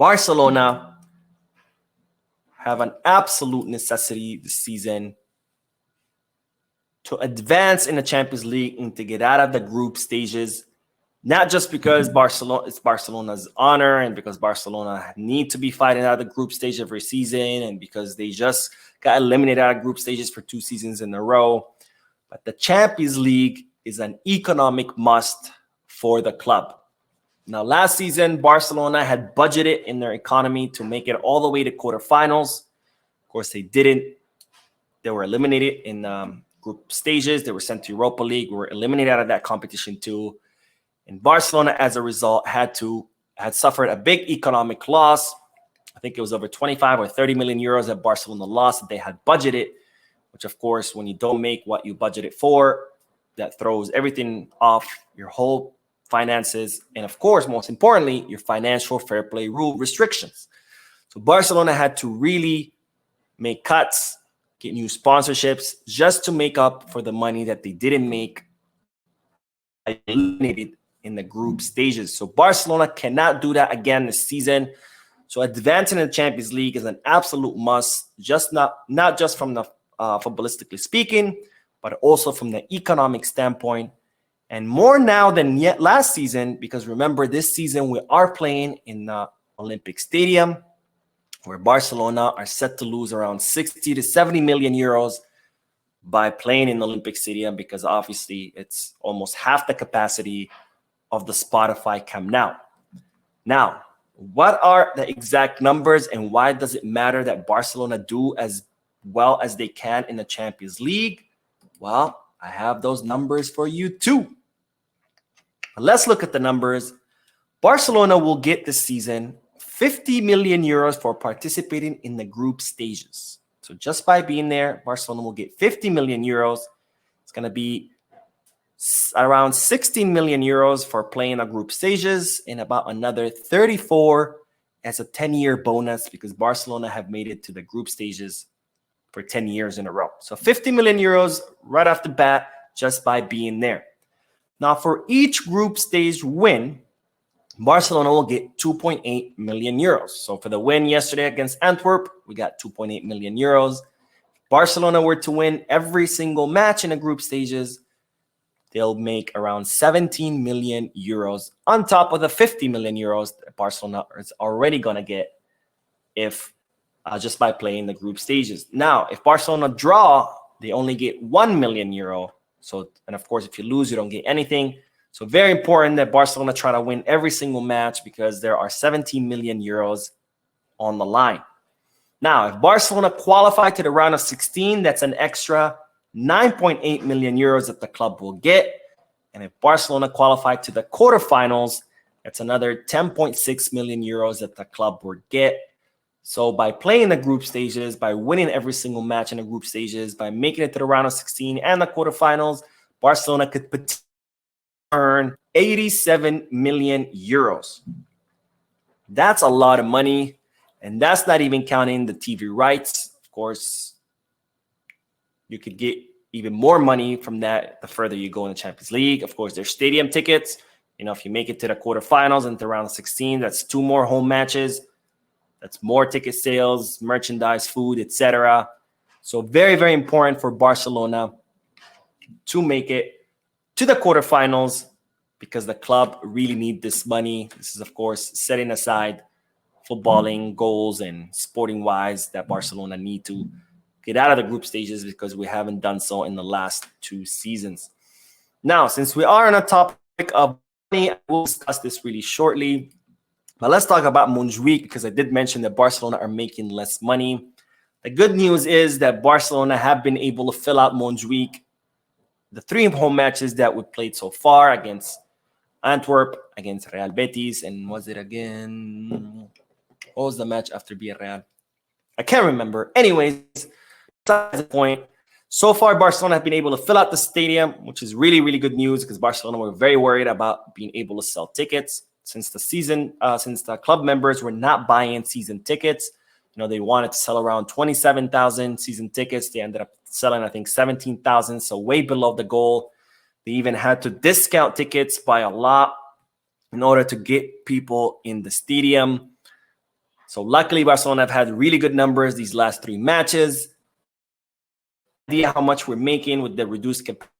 Barcelona have an absolute necessity this season to advance in the Champions League and to get out of the group stages, not just because it's Barcelona's honor and because Barcelona need to be fighting out of the group stage every season and because they just got eliminated out of group stages for 2 seasons in a row. But the Champions League is an economic must for the club. Now, last season, Barcelona had budgeted in their economy to make it all the way to quarterfinals. Of course, they didn't. They were eliminated in group stages. They were sent to Europa League. We were eliminated out of that competition too. And Barcelona, as a result, had suffered a big economic loss. I think it was over 25 or 30 million euros that Barcelona lost that they had budgeted, which, of course, when you don't make what you budgeted for, that throws everything off, your whole finances, and, of course, most importantly, your financial fair play rule restrictions. So Barcelona had to really make cuts, get new sponsorships, just to make up for the money that they didn't make eliminated in the group stages. So Barcelona cannot do that again this season. So advancing in the Champions League is an absolute must, just not just from the footballistically speaking, but also from the economic standpoint. And more now than yet last season, because remember, this season we are playing in the Olympic Stadium, where Barcelona are set to lose around 60 to 70 million euros by playing in the Olympic Stadium, because obviously it's almost half the capacity of the Spotify Camp Nou. Now, what are the exact numbers and why does it matter that Barcelona do as well as they can in the Champions League? Well, I have those numbers for you too. Let's look at the numbers. Barcelona will get this season 50 million euros for participating in the group stages. So just by being there, Barcelona will get 50 million euros. It's going to be around 16 million euros for playing the group stages and about another 34 as a 10-year bonus because Barcelona have made it to the group stages for 10 years in a row. So 50 million euros right off the bat just by being there. Now, for each group stage win, Barcelona will get 2.8 million euros. So for the win yesterday against Antwerp, we got 2.8 million euros. If Barcelona were to win every single match in the group stages, they'll make around 17 million euros on top of the 50 million euros that Barcelona is already going to get if just by playing the group stages. Now, if Barcelona draw, they only get 1 million euro. So, and of course, if you lose, you don't get anything. So very important that Barcelona try to win every single match because there are 17 million euros on the line. Now, if Barcelona qualify to the round of 16, that's an extra 9.8 million euros that the club will get. And if Barcelona qualify to the quarterfinals, that's another 10.6 million euros that the club will get. So by playing the group stages, by winning every single match in the group stages, by making it to the round of 16 and the quarterfinals, Barcelona could potentially earn 87 million euros. That's a lot of money, and that's not even counting the TV rights. Of course, you could get even more money from that the further you go in the Champions League. Of course, there's stadium tickets. You know, if you make it to the quarterfinals and to round of 16, that's 2 more home matches. That's more ticket sales, merchandise, food, etc. So very, very important for Barcelona to make it to the quarterfinals because the club really need this money. This is, of course, setting aside footballing goals and sporting-wise that Barcelona need to get out of the group stages because we haven't done so in the last 2 seasons. Now, since we are on a topic of money, we'll discuss this really shortly. But let's talk about Montjuic because I did mention that Barcelona are making less money. The good news is that Barcelona have been able to fill out Montjuic. The 3 home matches that we played so far against Antwerp, against Real Betis, and was it again? What was the match after Villarreal? I can't remember. Anyways, that's the point. So far, Barcelona have been able to fill out the stadium, which is really, really good news because Barcelona were very worried about being able to sell tickets. Since the club members were not buying season tickets, you know, they wanted to sell around 27,000 season tickets. They ended up selling, I think, 17,000, so way below the goal. They even had to discount tickets by a lot in order to get people in the stadium. So luckily, Barcelona have had really good numbers these last 3 matches. Idea how much we're making with the reduced capacity.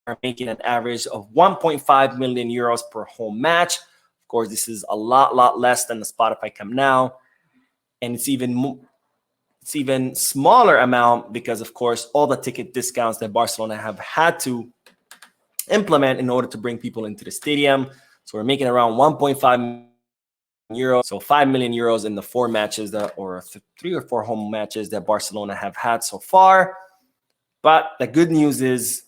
We're making an average of 1.5 million euros per home match. Of course, this is a lot less than the Spotify Camp Nou, and it's even smaller amount because, of course, all the ticket discounts that Barcelona have had to implement in order to bring people into the stadium. So we're making around 1.5 million euros, so 5 million euros in the 4 matches or 3 or 4 home matches that Barcelona have had so far. But the good news is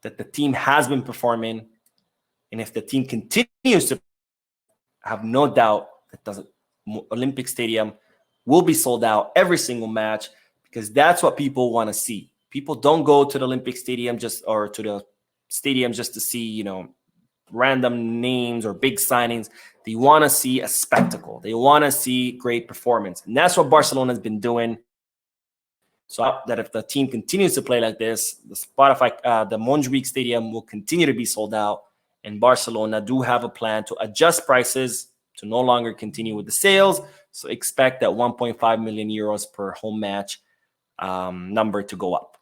that the team has been performing, and if the team continues to, have no doubt that the Olympic Stadium will be sold out every single match, because that's what people want to see. People don't go to the Olympic Stadium to the stadium just to see, random names or big signings. They want to see a spectacle. They want to see great performance, and that's what Barcelona has been doing. So that if the team continues to play like this, the Montjuic Stadium will continue to be sold out, and Barcelona do have a plan to adjust prices to no longer continue with the sales. So expect that 1.5 million euros per home match number to go up.